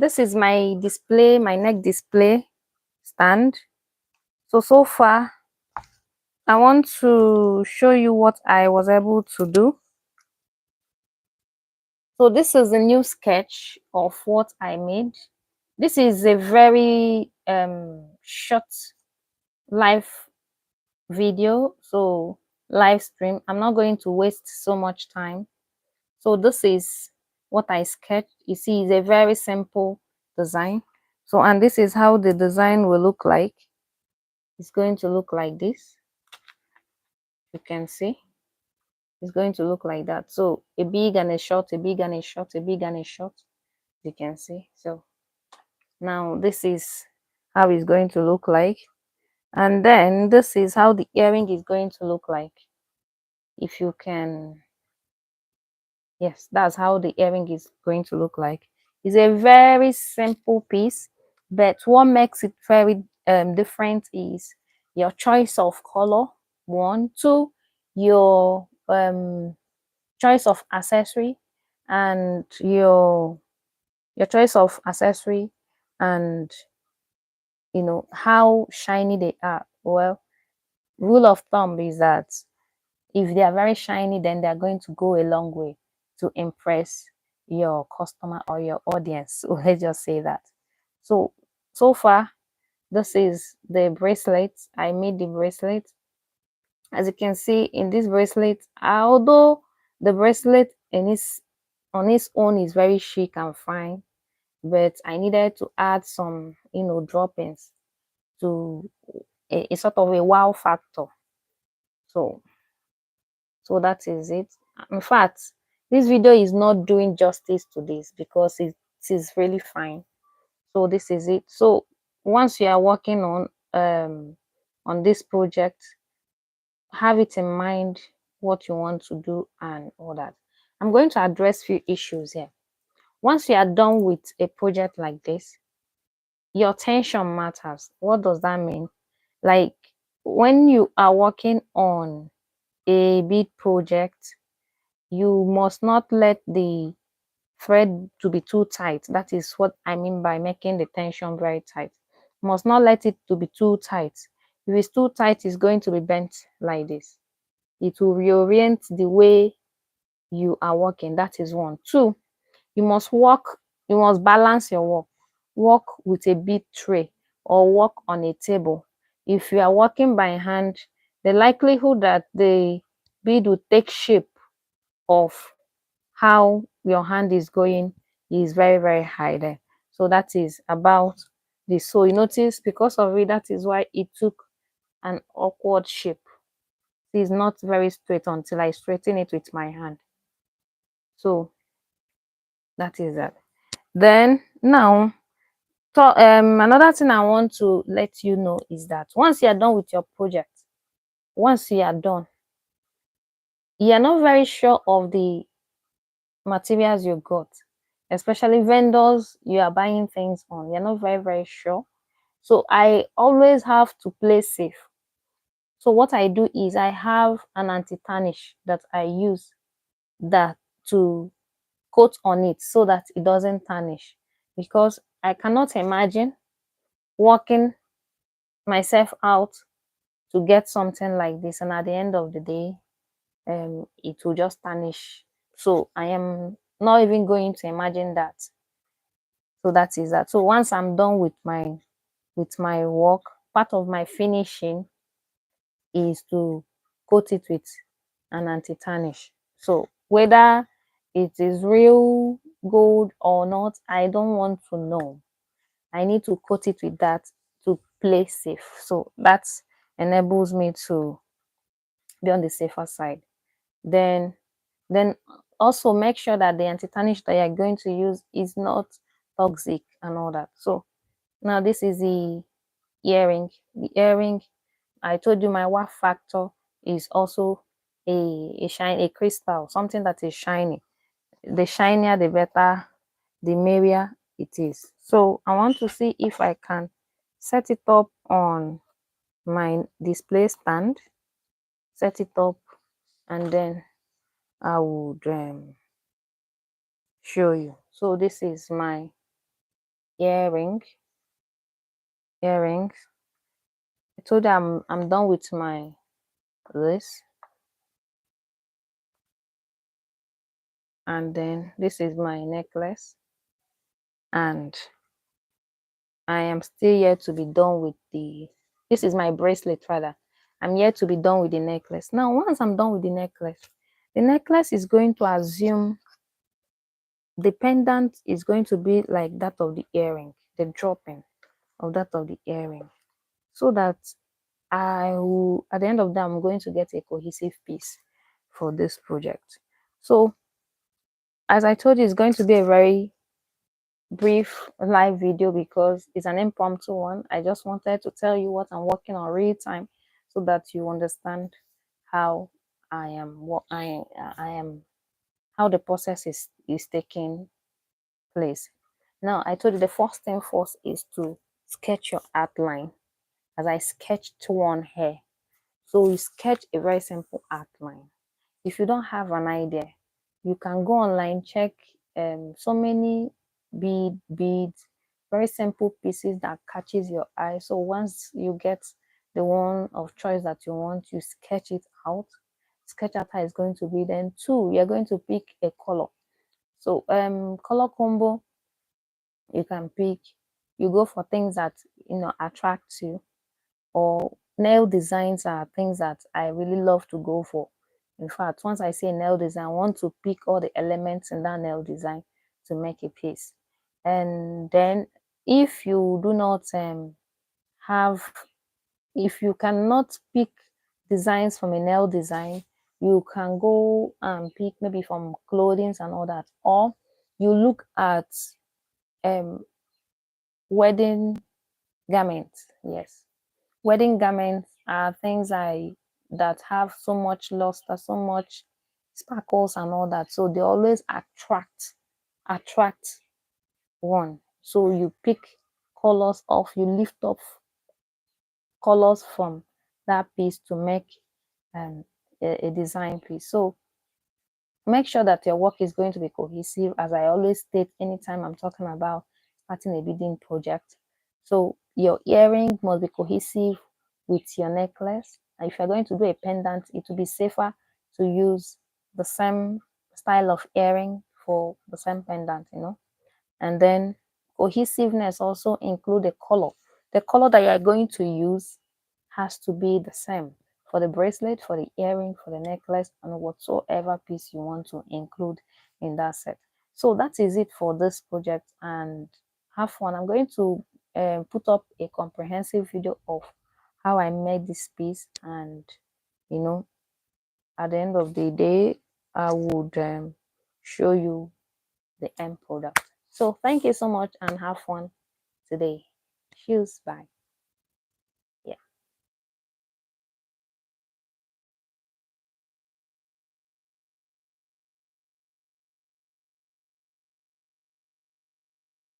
this is my display, my neck display stand. So far I want to show you what I was able to do. So this is a new sketch of what I made. This is a very short live video, so live stream. I'm not going to waste so much time. So this is what I sketched. You see, it's a very simple design. So, and this is how the design will look like. It's going to look like this. You can see it's going to look like that. So a big and a short, a big and a short, a big and a short. You can see. So now this is how it's going to look like. And then this is how the earring is going to look like. If you can, yes, that's how the earring is going to look like. It's a very simple piece, but what makes it very different is your choice of color, one, two, your choice of accessory, and your choice of accessory, and you know how shiny they are. Well, rule of thumb is that if they are very shiny, then they are going to go a long way to impress your customer or your audience. So let's just say that. So far, this is the bracelet. I made the bracelet. As you can see in this bracelet, although the bracelet on its own is very chic and fine, but I needed to add some, droppings to a sort of a wow factor. So so that is it. In fact, this video is not doing justice to this because it is really fine. So this is it. So once you are working on this project, have it in mind what you want to do and all that. I'm going to address few issues here. Once you are done with a project like this, your attention matters. What does that mean? Like when you are working on a big project, you must not let the thread to be too tight. That is what I mean by making the tension very tight. You must not let it to be too tight. If it's too tight, it's going to be bent like this. It will reorient the way you are working. That is one. Two, you must you must balance your work. Work with a bead tray or work on a table. If you are working by hand, the likelihood that the bead will take shape of how your hand is going is very, very high there. So that is about this. So you notice because of it, that is why it took an awkward shape. It is not very straight until I straighten it with my hand. So that is that. Then now, so another thing I want to let you know is that once you are done with your project, once you are done, you are not very sure of the materials you got, especially vendors you are buying things on. You're not very, very sure. So I always have to play safe. So what I do is I have an anti-tarnish that I use that to coat on it so that it doesn't tarnish, because I cannot imagine working myself out to get something like this and at the end of the day it will just tarnish. So I am not even going to imagine that. So that is that. So once I'm done with my work, part of my finishing is to coat it with an anti-tarnish. So whether it is real gold or not, I don't want to know. I need to coat it with that to play safe. So that enables me to be on the safer side. Then then also make sure that the anti-tarnish that you're going to use is not toxic and all that. So now this is the earring. The earring, I told you my wow factor is also a crystal, something that is shiny. The shinier the better, the merrier it is. So I want to see if I can set it up on my display stand, set it up, and then I would show you. So this is my earrings. I told you I'm done with my this, and then this is my necklace, and I am still yet to be done with this is my bracelet rather. I'm yet to be done with the necklace. Now, once I'm done with the necklace is going to assume the pendant is going to be like that of the earring, the dropping of that of the earring, so that I will, at the end of that, I'm going to get a cohesive piece for this project. So, as I told you, it's going to be a very brief live video because it's an impromptu one. I just wanted to tell you what I'm working on real time so that you understand how I am, what I am, how the process is taking place. Now, I told you the first thing first is to sketch your outline. As I sketched one here, so you sketch a very simple outline. If you don't have an idea, you can go online, check so many beads, very simple pieces that catches your eye. So once you get the one of choice that you want, you sketch it out, sketch out how it's going to be. Then two, you're going to pick a color. So color combo, you can pick, you go for things that attract you, or nail designs are things that I really love to go for. In fact, once I say nail design, I want to pick all the elements in that nail design to make a piece. And then if you do not have, if you cannot pick designs from a nail design, you can go and pick maybe from clothing and all that, or you look at um wedding garments. Yes, wedding garments are things that have so much luster, so much sparkles and all that. So they always attract one. So you pick colors off, you lift up colors from that piece to make a design piece. So make sure that your work is going to be cohesive, as I always state anytime I'm talking about starting a beading project. So your earring must be cohesive with your necklace. And if you're going to do a pendant, it will be safer to use the same style of earring for the same pendant. And then cohesiveness also include the color. The color that you are going to use has to be the same for the bracelet, for the earring, for the necklace, and whatsoever piece you want to include in that set. So that is it for this project, and have fun. I'm going to put up a comprehensive video of how I made this piece, and at the end of the day, I would show you the end product. So thank you so much and have fun today. Cheers. Bye.